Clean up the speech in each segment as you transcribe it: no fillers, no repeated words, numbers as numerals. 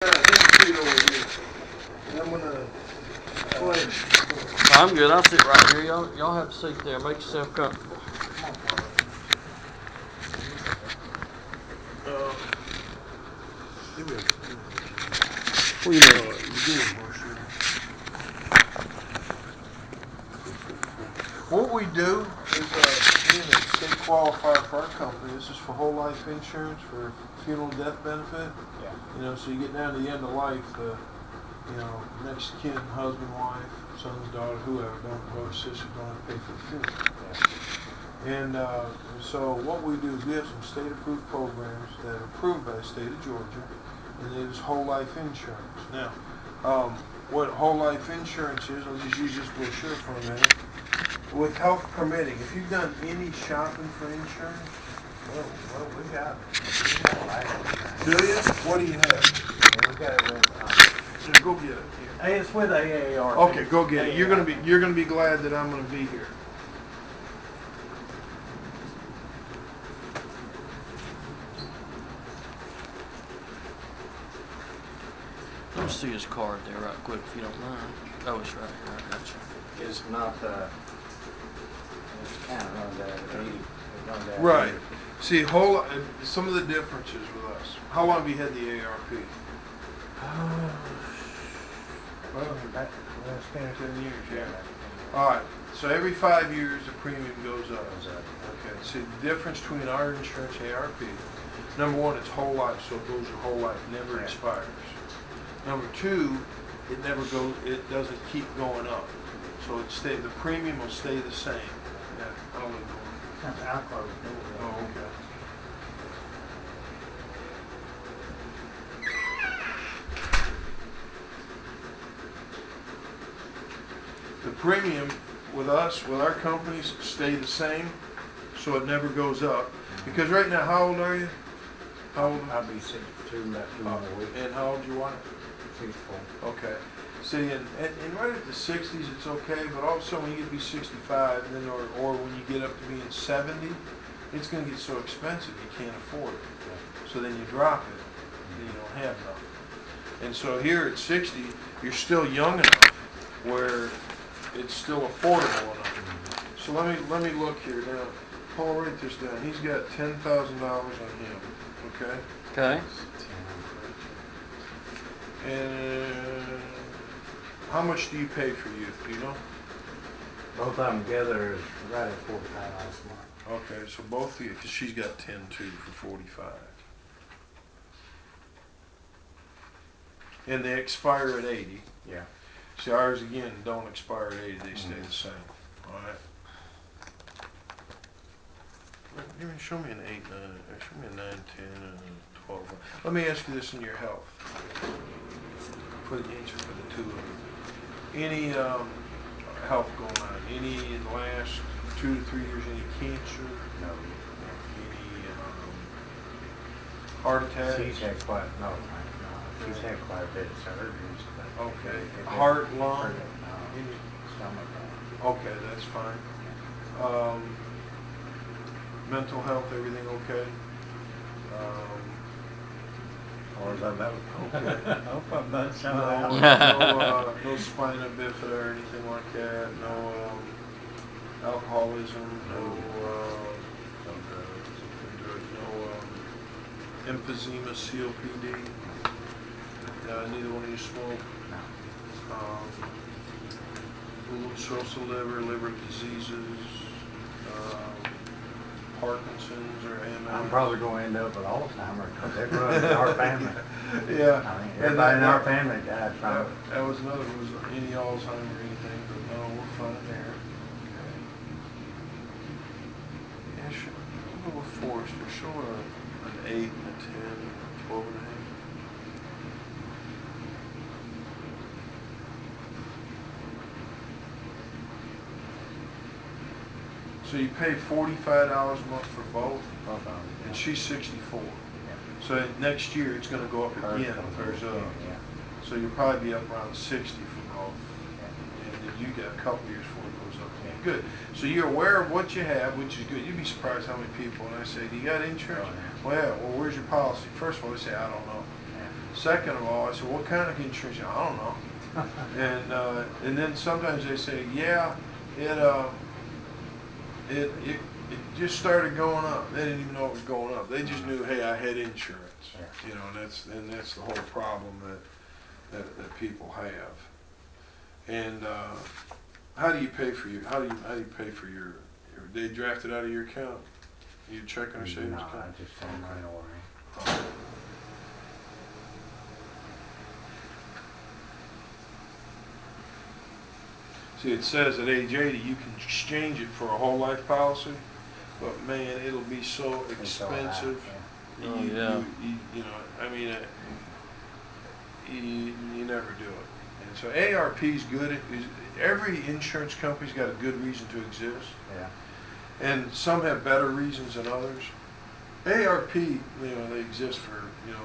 I'm good. I'll sit right here. Y'all have a seat there. Make yourself comfortable. What do you need? What we do is, being a state qualifier for our company, this is for whole life insurance, for funeral death benefit. Yeah. You know, so you get down to the end of life, next kin, husband, wife, sons, daughter, whoever, brother, sister, don't have to pay for the funeral. Yeah. And so what we do is we have some state-approved programs that are approved by the state of Georgia, and it is whole life insurance. Now, what whole life insurance is, I'll just use this brochure for a minute. With health permitting, if you've done any shopping for insurance, Well, we got life. do you? What do you have? Yeah, we got it with, Yeah, go get it. hey, it's with AARP. Okay, go get it. You're gonna be glad that I'm gonna be here. Let me see his card there right quick if you don't mind. Oh, it's right here. I got you. It's not, it's kind of runs out of 80. It runs out of Right. 80. See, some of the differences with us. How long have you had the AARP? Well, it's been 10 years, yeah. yeah. All right. So every 5 years the premium goes up. Goes up. Okay. See, the difference between our insurance and AARP. Number one, it's whole life, so it goes your whole life, never Yeah. expires. Number two, it never goes. It doesn't keep going up. So the premium will stay the same. Yeah. I'll close it. Oh, okay. The premium with us, with our companies, stay the same, so it never goes up. Because right now, how old are you? How old? I'll be 62 in about 2 more weeks. And how old your wife? 64. Okay. See, and right at the 60s, it's okay, but all of a sudden when you get to be 65, and then or when you get up to being 70, it's going to get so expensive you can't afford it. So then you drop it, and you don't have nothing. And so here at 60, you're still young enough where it's still affordable enough. So let me look here now. Paul, write this down. He's got $10,000 on him. Okay. Okay. And how much do you pay for youth? Do you know? Both of them together is right at $45 a month. Okay, so both of you, because she's got 10 too for 45. And they expire at 80. Yeah. See, ours again don't expire at 80, they stay the same. All right. Show me an 8, 9, show me a 9, 10, 12. Let me ask you this in your health. For the answer for the two of you. Any health going on? Any in the last 2 to 3 years? Any cancer? No. Any heart attack? She's had quite, no, she's had quite a bit of surgeries. But Okay. it Heart, doesn't lung? hurt it, no. Any? Stomach. Okay, that's fine. Mental health, everything okay? As far as I know. Okay. I hope I'm not showing No, out. no spina bifida or anything like that. No alcoholism. No emphysema, COPD. Neither one of you smoke. Little cirrhosis of liver, liver diseases, Parkinson's or MS. I'm probably going to end up with Alzheimer's because it runs in our family. Yeah. I mean, everybody in our family died from it. That was another one, was any Alzheimer's or anything, but no, we're fine there. Yeah, sure. We'll go with Forrester. Show an 8 and a 10 and a 12 and a half. So you pay $45 a month for both, Both of them. and she's 64. Yeah. So next year it's going to go up again Hers with hers up. yeah. So you'll probably be up around 60 for both. Yeah. And then you got a couple years before it goes up again. Yeah. Good. So you're aware of what you have, which is good. You'd be surprised how many people, when I say, do you got insurance? Oh, yeah. Well, where's your policy? First of all, they say, I don't know. Yeah. Second of all, I said, what kind of insurance? I don't know. And then sometimes they say, yeah, it it just started going up. They didn't even know it was going up. They just knew, hey, I had insurance. Yeah. You know, and that's the whole problem that people have. And how do you pay for your how do you pay for your they draft it out of your account? Your checking or savings No, account? I just send mine over. See, it says at age 80 you can exchange it for a whole life policy, but man, it'll be so It's all that, expensive. yeah. Oh, yeah. You know, I mean, you never do it. And so AARP's good. Every insurance company's got a good reason to exist, Yeah. and some have better reasons than others. AARP, you know, they exist for, you know,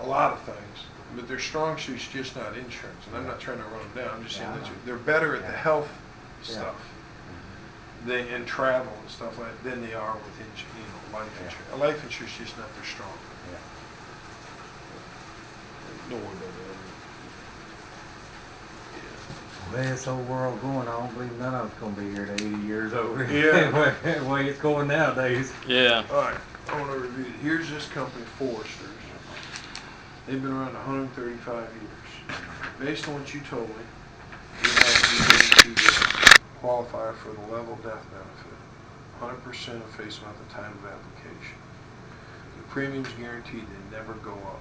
a lot of things. but their strong suit's just not insurance, and I'm not trying to run them down, I'm just saying Yeah, I that know. they're better at the Yeah. health Yeah. stuff and travel and stuff like that than they are with life Yeah. insurance. Life insurance is just not their strong. Yeah. Don't worry about that. The way this whole world going, I don't believe none of us gonna be here at 80 years old. Yeah. The way it's going nowadays. Yeah. All right, I want to review it. Here's this company, Foresters. They've been around 135 years. Based on what you told me, you have the ability to qualify for the level death benefit, 100% of face amount at the time of application. The premium's guaranteed, they never go up.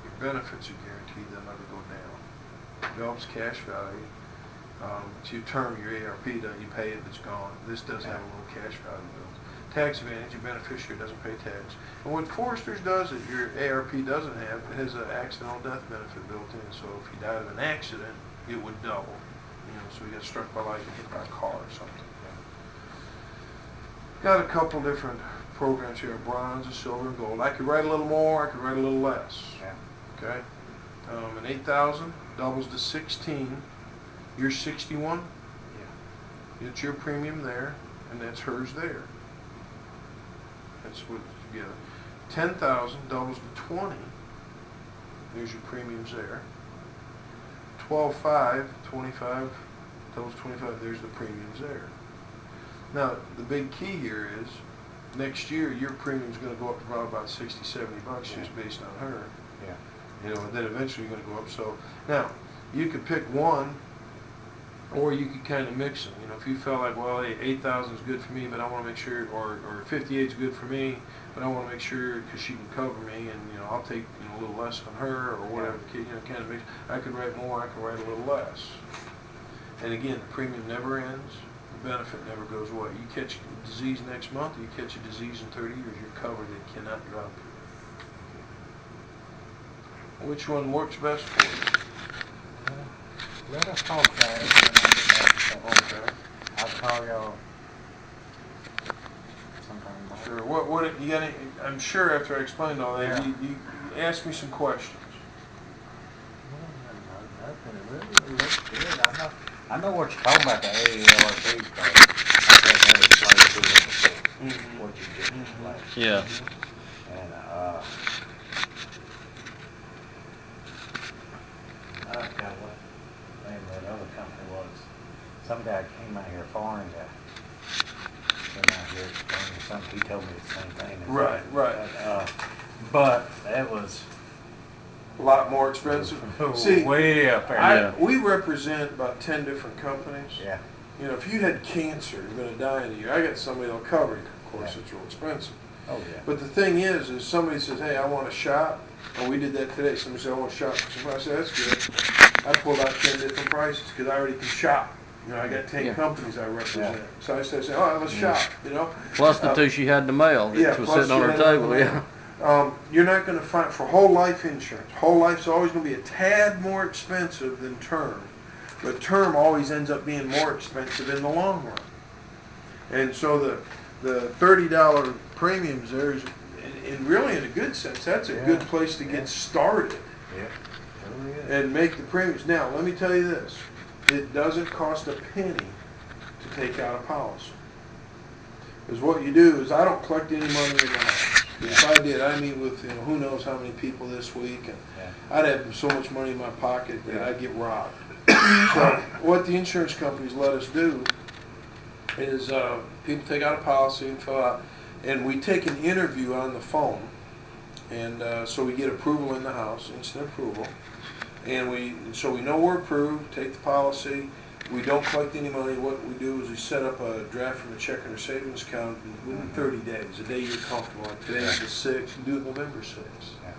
Your benefits are guaranteed, they'll never go down. Develops cash value. It's your term, your ARP, you pay it, it's gone. This does have a little cash value built. Tax advantage, your beneficiary doesn't pay tax. And what Foresters does that your ARP doesn't have, it has an accidental death benefit built in. So if you died of an accident, it would double. So you got struck by lightning, hit by a car or something. Got a couple different programs here, bronze, silver, and gold. I could write a little more, I could write a little less. Yeah. Okay? An 8,000 doubles to 16. You're 61. Yeah. It's your premium there, and that's hers there. That's what together. 10,000 doubles to 20. There's your premiums there. 12,500, 25 doubles 25. There's the premiums there. Now the big key here is next year your premium's going to go up to probably about 60, 70 bucks just based on her. Yeah. And then eventually you're going to go up. So now you could pick one, or you could kind of mix them. If you felt like, well, hey, 8,000 is good for me, but I want to make sure, or 58 is good for me, but I want to make sure because she can cover me, and I'll take a little less on her or whatever. Kind of mix. I could write more. I could write a little less. And again, the premium never ends. The benefit never goes away. You catch a disease next month, or you catch a disease in 30 years, you're covered. It cannot drop you. Which one works best for you? Let us talk about it when I get back to that. Okay. I'll call y'all sometime tomorrow. Sure. What you got? I'm sure after I explained all that, Yeah. you ask me some questions. Well, nothing. It really looks good. I know what you're talking about, the AARP stuff. I've had that explained to me before, what you just explained. Yeah. And, I forgot what the name of that other company was. Some guy came out here, foreign guy, came out here explaining something. He told me the same thing. Right. But that was A lot more expensive. See, way up there. we represent about 10 different companies. Yeah. If you had cancer, you're going to die in a year. I got somebody that'll cover you. Of course, Yeah. it's real expensive. Oh yeah. But the thing is somebody says, hey, I want a shot. And we did that today. Somebody said, I want a shot. I said, that's good. I pulled out 10 different prices because I already can shop. I got 10 Yeah. companies I represent. Yeah. So I said, oh, I have a shop, Plus the two she had in the mail that was plus sitting on you her had table. another Yeah. one. You're not going to find, for whole life insurance, whole life's always going to be a tad more expensive than term. But term always ends up being more expensive in the long run. And so the $30 premiums there is, and really in a good sense, that's a good place to get started. Yeah. Totally is. And make the premiums. Now, let me tell you this. It doesn't cost a penny to take out a policy. Because what you do is I don't collect any money in the house. If I did, I meet with who knows how many people this week, and I'd have so much money in my pocket that I'd get robbed. So what the insurance companies let us do is people take out a policy and fill out, and we take an interview on the phone, and so we get approval in the house, instant approval, and so we know we're approved, take the policy. We don't collect any money. What we do is we set up a draft from a checking or savings account within 30 days, a day you're comfortable. Like today's the 6th, you do it November 6th. Yeah.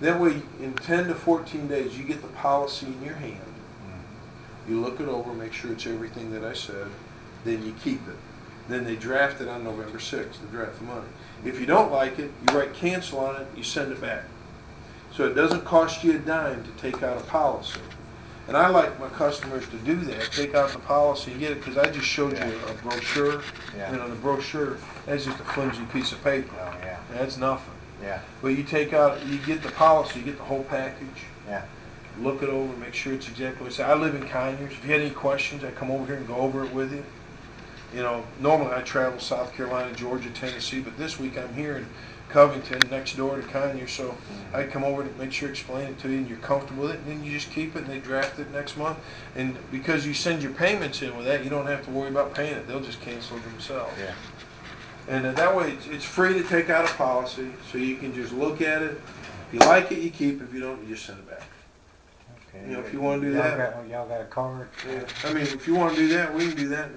That way, in 10 to 14 days, you get the policy in your hand. You look it over, make sure it's everything that I said, then you keep it. Then they draft it on November 6th, to draft the money. If you don't like it, you write cancel on it, you send it back. So it doesn't cost you a dime to take out a policy. And I like my customers to do that, take out the policy and get it, because I just showed you a brochure. Yeah. And on the brochure, that's just a flimsy piece of paper. Oh yeah. That's nothing. Yeah. But you take out, you get the policy, you get the whole package, Yeah. Look it over, make sure it's exactly what it says. I live in Conyers. If you had any questions, I come over here and go over it with you. You know, normally I travel South Carolina, Georgia, Tennessee, but this week I'm here in Covington, next door to Conyers, so I come over to make sure, explain it to you, and you're comfortable with it, and then you just keep it, and they draft it next month. And because you send your payments in with that, you don't have to worry about paying it. They'll just cancel it themselves. Yeah. And that way, it's free to take out a policy, so you can just look at it. If you like it, you keep it. If you don't, you just send it back. Okay. You know, if you want to do that. Y'all got a card? Yeah. I mean, if you want to do that, we can do that.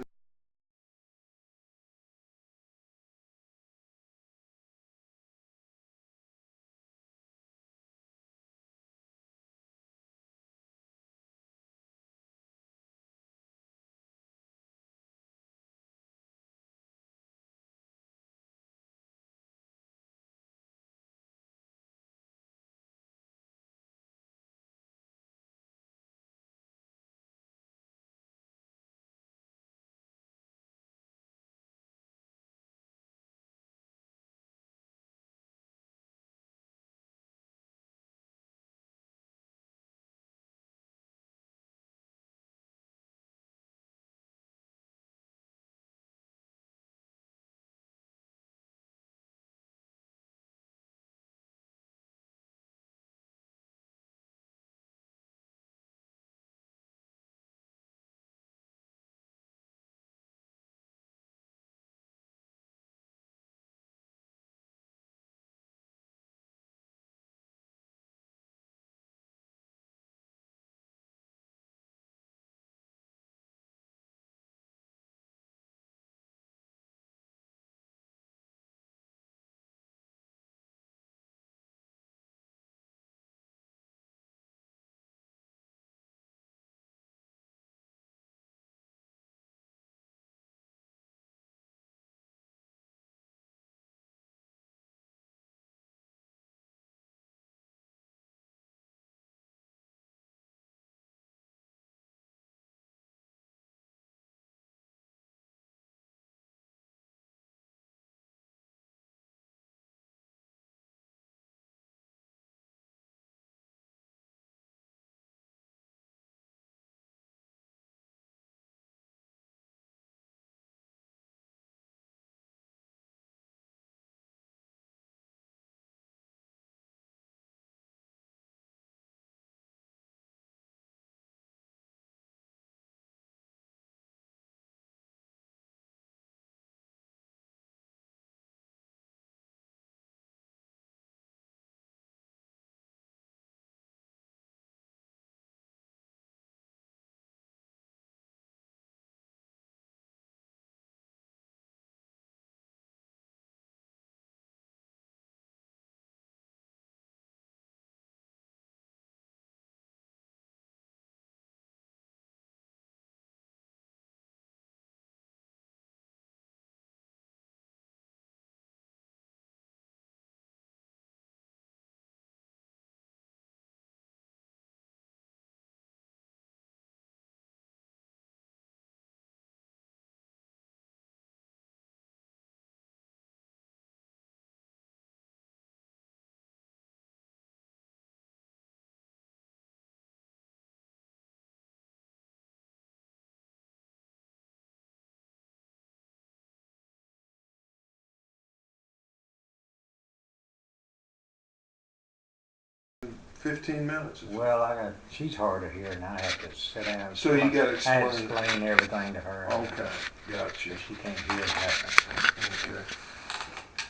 $15 minutes. Well, she's hard to hear, and I have to sit down. So you got to I had to explain. explain everything to her. Okay, gotcha. She can't hear nothing.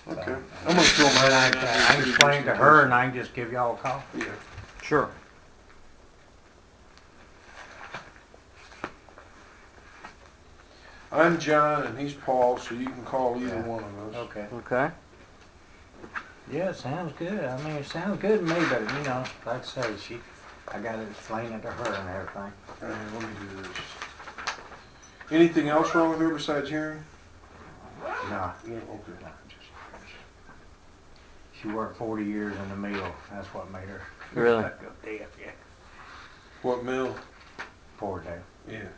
Okay. Okay. I'm gonna throw mine I out. can explain to her, and I can just give y'all a call. Yeah. Sure. I'm John and he's Paul, so you can call either Yeah. one of us. Okay. Okay. Yeah, it sounds good. I mean, it sounds good to me, but you know, like I say, I got to explain it to her and everything. All right, let me do this. Anything else wrong with her besides hearing? No. No. Okay. She worked 40 years in the mill. That's what made her Really? go deaf. Yeah. What mill? Poor day. Yeah.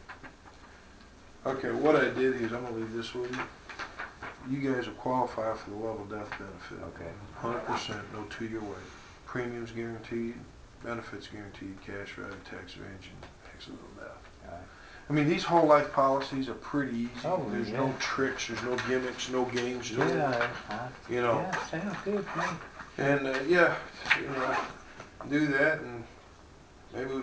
Okay, what I did is, I'm gonna leave this with you. You guys will qualify for the level death benefit. Okay. 100%, no 2-year wait. Premiums guaranteed. benefits guaranteed, cash value, tax advantage, and accidental death. Right. I mean, these whole life policies are pretty easy. Oh, There's yeah. no tricks, there's no gimmicks, no games to it. Yeah, You know, yeah, sounds good to me. and yeah, you know, do that, and maybe we,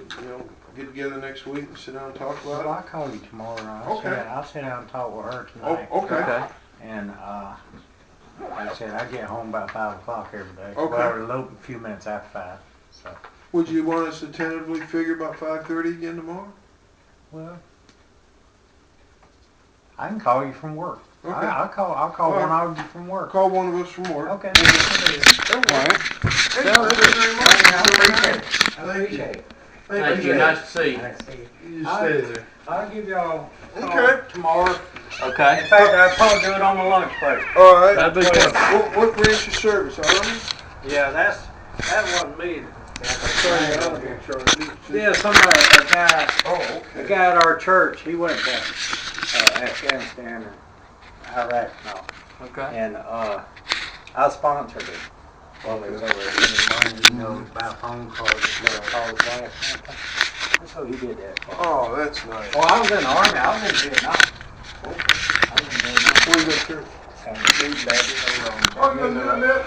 get together next week and sit down and talk about Well, it. I'll call you tomorrow. Okay. I'll sit down and talk with her Oh, tonight. okay. And like I said, I get home about 5 o'clock every day. Okay. Well, we're eloping a few minutes after 5. So, Would you want us to tentatively figure about 5:30 again tomorrow? well, I can call you from work. Okay. I'll call All one right. of you from work. Call one of us from work. Okay. Hey, thank you very much. I appreciate it. Thank you, nice to see you. Nice to see you. You just stay there. I'll give y'all a call Okay. tomorrow. Okay. In fact, I'll probably do it on my lunch break. All right. That'd be good. What branch of service, Army? Yeah, that wasn't me. Sorry, Army, Charlie. Yeah, somebody, Oh, a okay. guy at our church, he went to Afghanistan and Iraq and all. Okay. And I sponsored him while he was over there. Buy phone cards, call his wife. That's how he did that for me. Oh, that's nice. Well, I was in the Army. I was in Vietnam. I was in Vietnam. Where's that church? Oh, you doing that?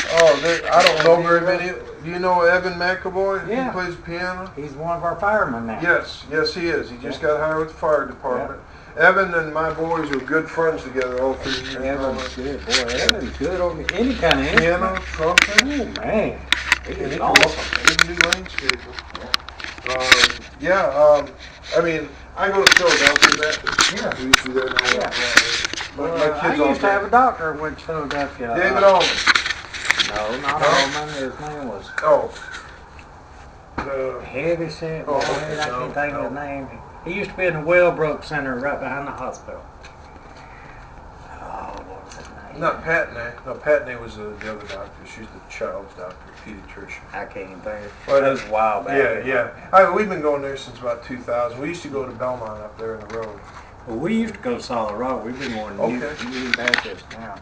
Oh, I don't know very many. Do you know Evan McAvoy? Yeah. He plays piano. He's one of our firemen now. Yes, he is. He just got hired with the fire department. Evan and my boys were good friends together all through the years. Evan's good, boy. Evan's good on any kind of Piano, instrument. trumpet, Oh, man. He and he is can awesome. he can do landscaping. I mean, I go to Philadelphia. Yeah. We used to do that now. Well, My kids I all used to have a doctor who went to Philadelphia. David Allman. No, not No? Allman. His name was Oh. Heavy set. Oh, I okay. can't think of his name. He used to be in the Wellbrook Center right behind the hospital. Oh, what was his name? Not Patney. No, Patney was the other doctor. She's the child's doctor, pediatrician. I can't even think. Well, That was a while back. We've been going there since about 2000. We used to go to Belmont up there in the road. Well, we used to go to Solid Rock. We've been going to Okay. Union Baptist now.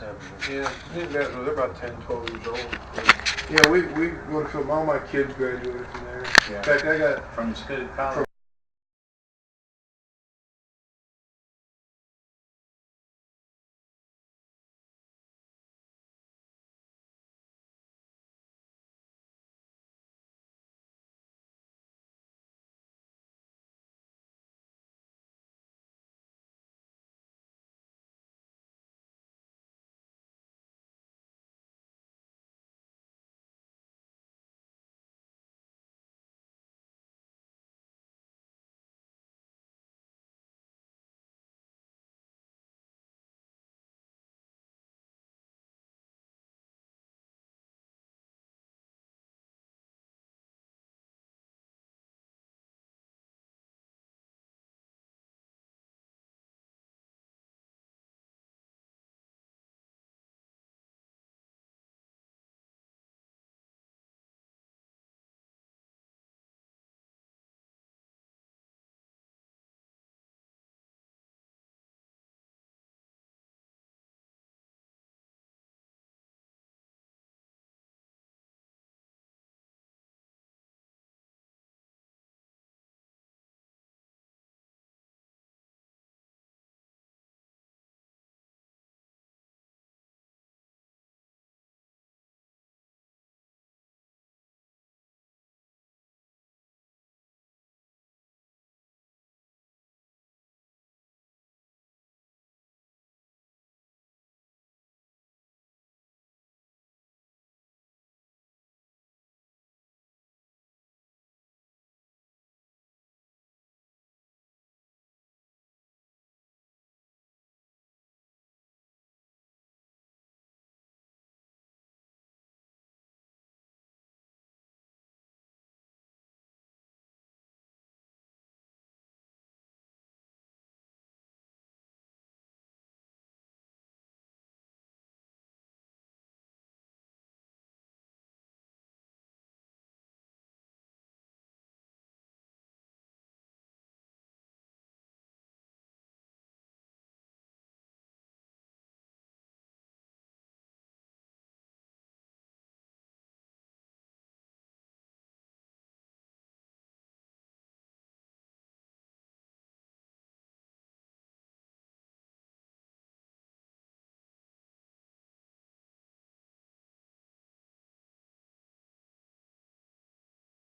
7 years. Yeah, they're about 10, 12 years old. Yeah, we go to film. All my kids graduated from there. Yeah. In fact, I got From the school college.